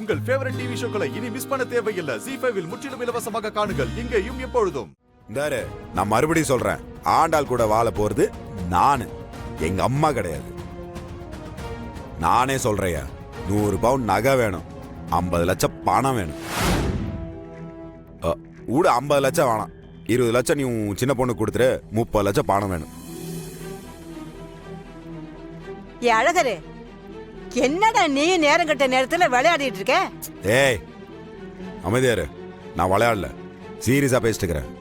உங்கள் favourite TV ஷோக்களை இனி miss பண்ண தேவையில்லை. ZEE5 இல் முற்றிலும் இலவசமாக காணுங்கள். இங்கேயும் எப்பொழுதும். நான் மறுபடியும் சொல்றேன், ஆண்டாள் கூட வாழ போறது நானு, எங்க அம்மா கிடையாது. நானே சொல்றையா, 100 பவுன் நகை வேணும், 50 லட்சம் பணம் வேணும். கூட 50 லட்சம் வேணாம், 20 லட்சம் நீ சின்ன பொண்ணு கொடுத்துரு, 30 லட்சம் பணம் வேணும். அழகரு, என்னடா நீ நேரம் கட்ட நேரத்துல விளையாடிட்டு இருக்க? ஏய் அமைதியாரு, நான் விளையாடல, சீரியஸா பேசிட்டு இருக்கிறேன்.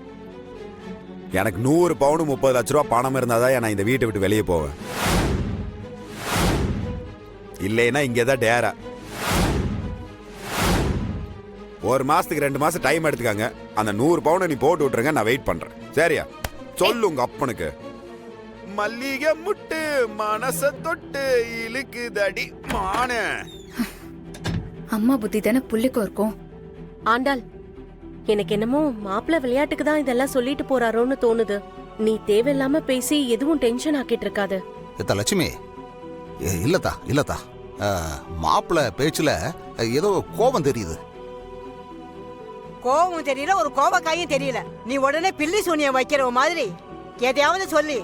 எனக்கு 100 பவுன் 30 லட்ச ரூபா பணம் இருந்தாதான் நான் இந்த வீட்டை விட்டு வெளியே போவேன். இல்லைன்னா இங்கேதான் டேரா. 1 மாசத்துக்கு 2 மாசம் டைம் எடுத்துக்காங்க, அந்த 100 பவுனை நீ போட்டு விட்டுருங்க, நான் வெயிட் பண்றேன். சரியா? சொல்லு உங்க அப்பனுக்கு. மல்லிகை முட்டு மனச தொட்டு இழுக்குதடி மான. அம்மா புத்தி தானே புள்ளிக்கும் இருக்கும். ஆண்டாள், எனக்கு என்னமோ மாப்பிள்ள விளையாட்டுக்கு தான் இதெல்லாம் சொல்லிட்டு போறாரோன்னு தோணுது. நீ தேவையில்லாம பேசி எதுவும் டென்ஷன் ஆக்கிட்டு இருக்காது. லட்சுமி, இல்லத்தா மாப்பிள்ள பேச்சுல ஏதோ கோபம் தெரியுது. கோபம் தெரியல, ஒரு கோபக்காயும் தெரியல. நீ உடனே பில்லி சூனியம் வைக்கிற மாதிரி எதையாவது சொல்லி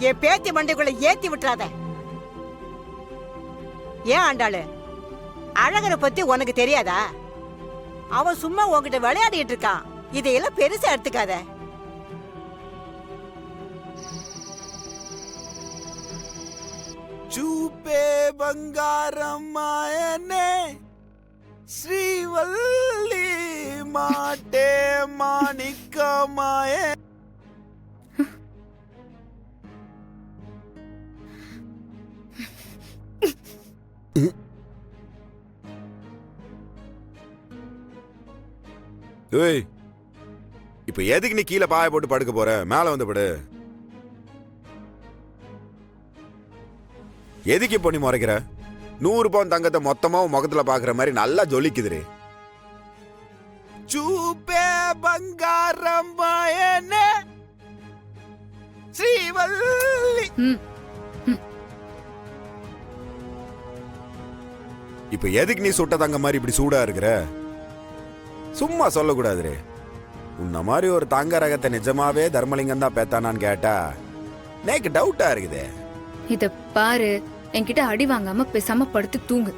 என் பேத்தி மண்டைக்குள்ள ஏத்தி விட்டுறாத. ஏன் ஆண்டாளு, அழகரை பத்தி உனக்கு தெரியாதா? அவன் சும்மா உன்கிட்ட விளையாடிட்டு இருக்கான், இதையெல்லாம் பெருசா எடுத்துக்காத. சூப்பே பங்காரம் மாயனே ஸ்ரீவல்லி மாட்டே மாணிக்கமாயே. இப்ப எதுக்கு நீ கீழே பாய போட்டு படுக்க போற? மேல வந்து படு. எதுக்கு இப்போ நீ முறைக்கிற? 100 பவுன் தங்கத்தை மொத்தமா முகத்துல பாக்குற மாதிரி நல்லா ஜொலிக்குது. சூப்பே பங்காரம் பாயனே ஸ்ரீவல்லி. இப்ப எதுக்கு நீ சுட்ட தங்க மாதிரி இப்படி சூடா இருக்கிற? சும்மா சொல்லக்கூடாது. உன்ன மாதிரி ஒரு தங்க ரகத்தை நிஜமாவே தர்மலிங்கம் தான் பேத்தானான்னு கேட்டா எனக்கு டவுட்டா இருக்குது. இத பாரு, என்கிட்ட அடி வாங்காம பேசாம படுத்து தூங்கு,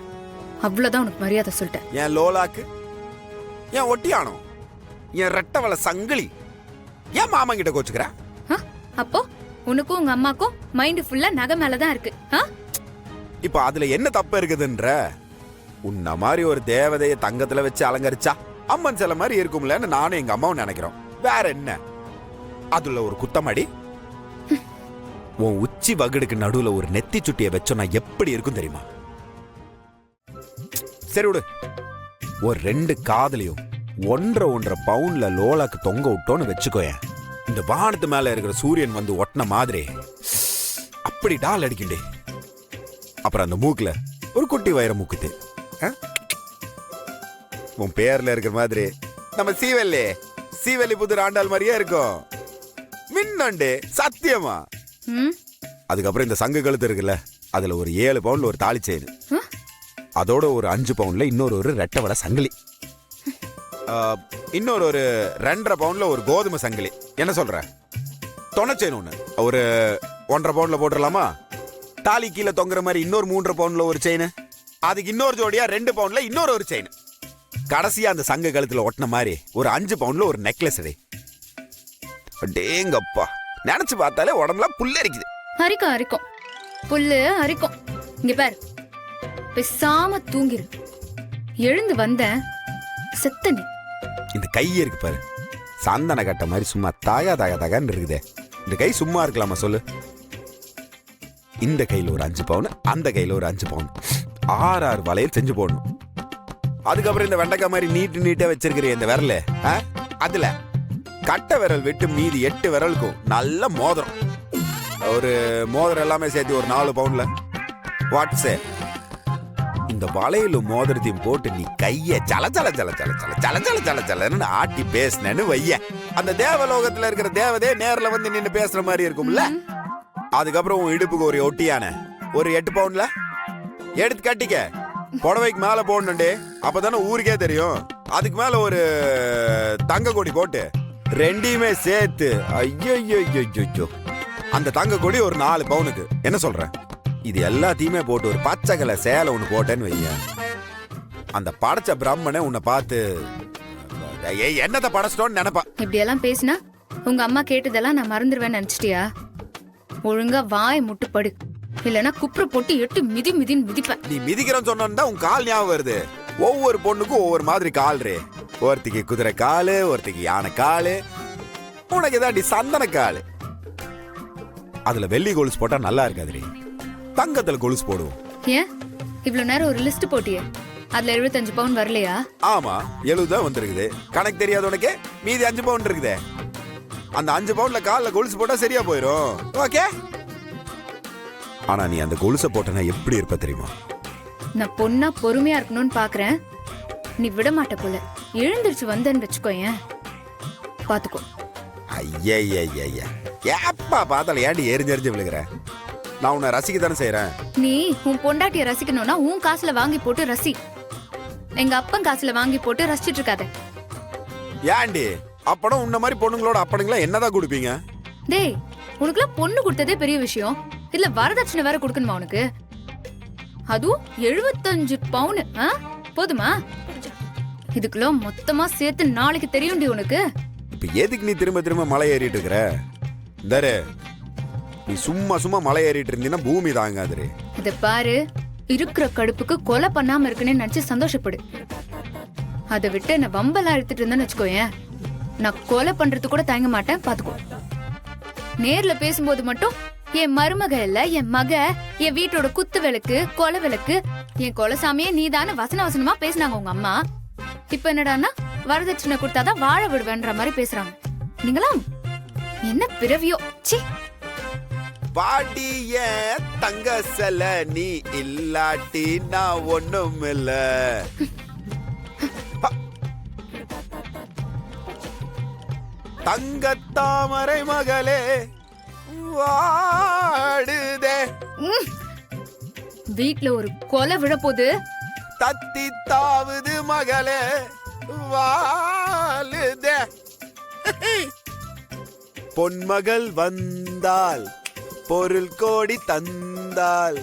அவ்வளவுதான் உனக்கு மரியாதை சொல்லிட்டேன். என் லோலாக்கு, என் ஒட்டியானோ, என் ரெட்டவள சங்கிலி, என் மாமா கிட்ட கோச்சுக்கிற. அப்போ உனக்கும் உங்க அம்மாக்கும் மைண்ட் ஃபுல்லா நகை மேலதான் இருக்கு. இப்ப அதுல என்ன தப்பு இருக்குதுன்ற? உன்ன மாதிரி ஒரு தேவதைய தங்கத்துல வச்சு அலங்கரிச்சா அம்மன் சில மாதிரி இருக்கும்லன்னு நானும் எங்க அம்மாவும் நினைக்கிறோம். வேற என்ன அதுல ஒரு குத்தமடி? உன் உச்சி வகுடுக்கு நடுவுல ஒரு நெத்தி சுட்டிய வச்சோன்னா எப்படி இருக்கும் தெரியுமா? சரி விடு, ஒரு 2 காதலையும் 1.5 பவுன்ல லோலாக்கு தொங்க விட்டோன்னு வச்சுக்கோயேன், இந்த வானத்து மேல இருக்கிற சூரியன் வந்து ஒட்டின மாதிரி அப்படி டால் அடிக்கண்டே. அப்புறம் அந்த மூக்குல ஒரு குட்டி வைர மூக்குது. உன் பேர்ல இருக்கிற மாதிரி நம்ம சீவல்லி புதுர் ஆண்டாள் மாதிரியே இருக்கும். மின்னண்டே சத்தியமா. அதுக்கப்புறம் இந்த சங்கு கழுத்து இருக்குல்ல, அதுல ஒரு 7 பவுன்ல ஒரு தாலி செயின், அதோட ஒரு 5 பவுன்ல இன்னொரு ரெட்டவள சங்கிலி, இன்னொரு 2.5 பவுன்ல ஒரு கோதுமை சங்கிலி. என்ன சொல்ற? தொணை செயின் ஒண்ணு ஒரு 1.5 பவுன்ல போட்டுடலாமா? தாலி கீழே தொங்குற மாதிரி இன்னொரு 3.5 பவுன்ல ஒரு செயின், அதுக்கு இன்னொரு ஜோடியா 2 பவுன்ல இன்னொரு செயின், கடைசியா அந்த சங்க கழுத்துல ஒட்டின மாதிரி ஒரு 5 பவுன்ல ஒரு நெக்லஸ். அடேங்கப்பா, நினைச்சு பார்த்தாலே உடம்புல புல்லு அரிக்குது. அரிக்கும் புல்லு அரிக்கும். இங்க பாரு, பேசாம தூங்கிரு. எழுந்து வந்த செத்த நீ. இந்த கை இருக்கு பாரு, சந்தன கட்ட மாதிரி சும்மா தாகான்னு இருக்குதே. இந்த கை சும்மா இருக்கலாமா சொல்லு? இந்த கையில ஒரு 5 பவுன், அந்த கையில ஒரு 5 பவுன், 6 வளையல் செஞ்சு போடணும். அதுக்கப்புறம் இந்த வெண்டைக்காய் மாதிரி நீட்டா வச்சிருக்கிற இந்த விரல, அதுல கட்டை விரல் விட்டு மீதி 8 விரலுக்கும் நல்ல மோதிரம். ஒரு மோதிரம் எல்லாமே சேர்த்து ஒரு 4 பவுன்ல. வாட்ஸே, இந்த வளையலும் மோதிரத்தையும் போட்டு நீ கைய சலன்னு ஆட்டி பேசினு வைய, அந்த தேவலோகத்துல இருக்கிற தேவதே நேர்ல வந்து நின்னு பேசுற மாதிரி இருக்கும்ல. அதுக்கப்புறம் உன் இடுப்புக்கு ஒரு ஒட்டியான ஒரு 8 பவுன்ல எடுத்து கட்டிக்க. புடவைக்கு மேல போடணுண்டே, அப்பதானே ஊருக்கே தெரியும். அதுக்கு மேல ஒரு தங்க கொடி போட்டு ரெண்டையுமே சேர்த்து, ஐயோ, அந்த தங்க கொடி ஒரு 4 பவுனுக்கு. என்ன சொல்ற? இது எல்லாத்தையுமே போட்டு ஒரு பச்சை கலர் சேலை ஒண்ணு போட்டேன்னு வைங்க, அந்த படைச்ச பிரம்மனே உன்னை பார்த்து என்னத்தை படைச்சிட்டோன்னு நினைப்பா. இப்படி எல்லாம் பேசினா உங்க அம்மா கேட்டதெல்லாம் நான் மறந்துடுவேன்னு நினைச்சிட்டியா? ஒழுங்கா வாய் முட்டு படு, இல்லனா குப்புற போட்டு 8 மிதின்னு மிதிப்பேன். நீ மிதிக்கிறன்னு சொன்னா உன் கால் ஞாபகம் வருது. ஒவ்வொரு பொண்ணுக்கும் ஒவ்வொரு மாதிரி கால் ரே. ஒருத்திக்கு குதிரை காலு, ஒருத்திக்கு யானை காலு, உனக்கு ஏதாடி சந்தன காலு. அதுல வெள்ளி கொலுசு போட்டா நல்லா இருக்காதுரி, தங்கத்துல கொலுசு போடுவோம். ஏன் இவ்வளவு நேரம் ஒரு லிஸ்ட் போட்டியே, அதுல 75 பவுன் வரலையா? ஆமா, 70 தான் வந்திருக்குது. கணக்கு தெரியாது உனக்கு? மீதி 5 பவுன் இருக்குதே. அந்த 5 பவுன்ல கால்ல கொலுசு போட்டா சரியா போயிடும். ஓகே. ஆனா நீ அந்த கொலுசை போட்டனா எப்படி இருப்ப தெரியுமா? நான் பொண்ணா பொறுமையா இருக்கணும்னு பாக்குறேன், நீ விட மாட்ட போல. எழுந்திருச்சு வந்தேன்னு வச்சுக்கோயேன், பாத்துக்கோ. ஐயா, ஏப்பா பார்த்தாலும் ஏன்டி எரிஞ்செறிஞ்சு விழுகிற? நான் உன்னை ரசிக்க தானே செய்யறேன். நீ உன் பொண்டாட்டிய ரசிக்கணும்னா உன் காசுல வாங்கி போட்டு ரசி, எங்க அப்பன் காசுல வாங்கி போட்டு ரசிச்சிட்டு இருக்காத. ஏன்டி அப்படம் உன்ன மாதிரி பொண்ணுங்களோட அப்பனுங்களா என்னதான் கொடுப்பீங்க? டேய், உனக்குலாம் பொண்ணு கொடுத்ததே பெரிய விஷயம், இல்ல வரதட்சணை வேற கொடுக்கணுமா உனக்கு? அதுவும் 75 பவுன். போதுமா? இதுக்குள்ள மொத்தமா சேர்த்து நாளைக்கு தெரியும்டி உனக்கு. இப்ப எதுக்கு நீ திரும்ப திரும்ப மலை ஏறிட்டு இருக்கிற? தரே, நீ சும்மா மலை ஏறிட்டு இருந்தீங்கன்னா பூமி தாங்காதுரே. இத பாரு, இருக்கிற கடுப்புக்கு கொலை பண்ணாம இருக்குன்னு நினைச்சு சந்தோஷப்படு. அதை விட்டு என்ன வம்பெல்லாம் எடுத்துட்டு இருந்தேன்னு வச்சுக்கோயேன், நான் கொலை பண்றது கூட தயங்க மாட்டேன், பாத்துக்கோ. நேர்ல பேசும்போது மட்டும் என் மருமக இல்ல, என் மக, என் வீட்டோட குத்து விளக்கு, கொலை விளக்கு, என் கொலைசாமியே நீதான வசனமா பேசினாங்க உங்க அம்மா. இப்ப என்னடான்னா வரதட்சணை கொடுத்தாதான் வாழ விடுவேன்ற மாதிரி பேசுறாங்க. நீங்களாம் என்ன பிறவியோ? சி. பாட்டிய தங்க செல, நீ இல்லாட்டி நான் ஒண்ணும் இல்ல. தங்க தாமரை மகளே வாடுதே. வீட்ல ஒரு கொலை விழ போது தத்தி தாவுது மகளே வாழுதே. பொன்மகள் வந்தால் பொருள் கோடி தந்தால்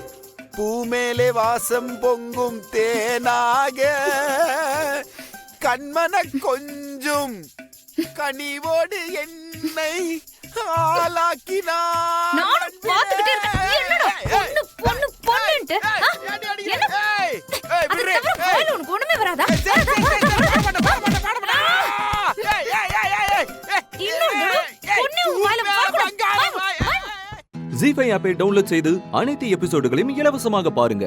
பூமேலே வாசம் பொங்கும் தேனாக கண்மன கொஞ்சும் கனிவோடு என்னை ஆளாக்கினார். நானும் பாத்துக்கிட்டே இருக்கேன். நீ என்னடா பொண்ணு பொண்ணு பொண்ணுன்ட்டு? அது தவிர வாயில உனக்கு ஒண்ணுமே வராதா? ஜீ5 ஆப்பை டவுன்லோட் செய்து அனைத்து எபிசோடுகளையும் இலவசமாக பாருங்க.